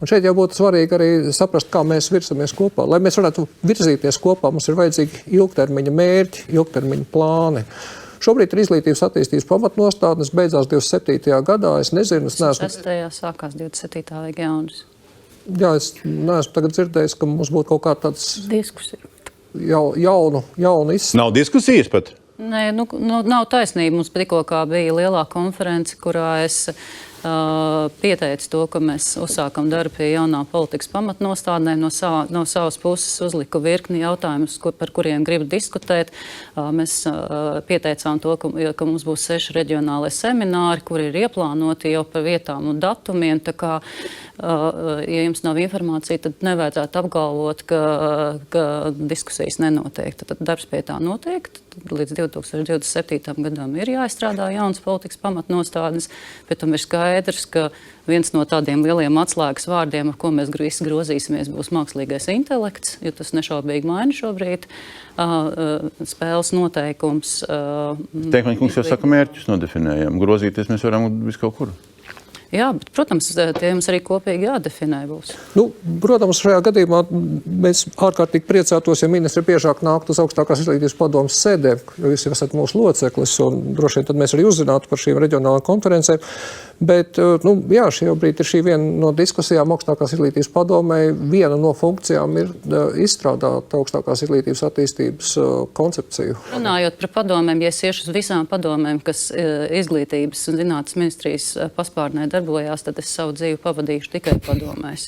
Un šeit jau būtu svarīgi arī saprast, kā mēs virsamies kopā. Lai mēs varētu virzīties kopā, mums ir vajadzīgi ilgtermiņa mērķi, ilgtermiņa plāni. Šobrīd ir izglītības attīstības pamatnostādnes, beidzās 27. gadā. Es nezinu, es neesmu... 6. sākās 27. vajag jaunas. Jā, es neesmu tagad dzirdējis, ka mums būtu kaut kā tāds... Diskusija. Jaunu izsaka. Nav diskusijas pat? Nē, nav taisnība. Mums tikko bija lielā konference, kurā es pieteicu to, ka mēs uzsākam darbu pie jaunā politikas pamatnostādnēm. No savas puses uzliku virkni jautājumus, par kuriem gribu diskutēt. Mēs pieteicām to, ka mums būs 6 reģionālie semināri, kuri ir ieplānoti jau par vietām un datumiem. Tā kā, ja jums nav informācija, tad nevajadzētu apgalvot, ka diskusijas nenotiek. Tad darbs pie tā notiek. Līdz 2027. gadam ir jāizstrādā jaunas politikas pamatnostādnes, bet tam ir skaidrs, ka viens no tādiem lieliem atslēgas vārdiem, ar ko mēs visi grozīsimies, būs mākslīgais intelekts, jo tas nešaubīgi maina šobrīd spēles noteikums. Teikmaņa kungs jau saka, mērķus nodefinējam. Grozīties mēs varam visu kaut kur. Jā, bet, protams, tie mums arī kopīgi jādefinē būs. Protams, šajā gadījumā mēs ārkārtīgi priecātos, ja ministri biežāk nāktu uz augstākās izglītības padomes sēdēm, jo jūs esat mūsu loceklis, un droši vien tad mēs arī uzzinātu par šīm reģionālām konferencēm. Bet, jā, šobrīd ir šī viena no diskusijām augstākās izglītības padomē. Viena no funkcijām ir izstrādāt augstākās izglītības attīstības koncepciju. Runājot par padomēm, ja es iešu uz visām padomēm, kas izglītības un zinātnes ministrijas paspārnē darbojās, tad es savu dzīvi pavadīšu tikai padomēs.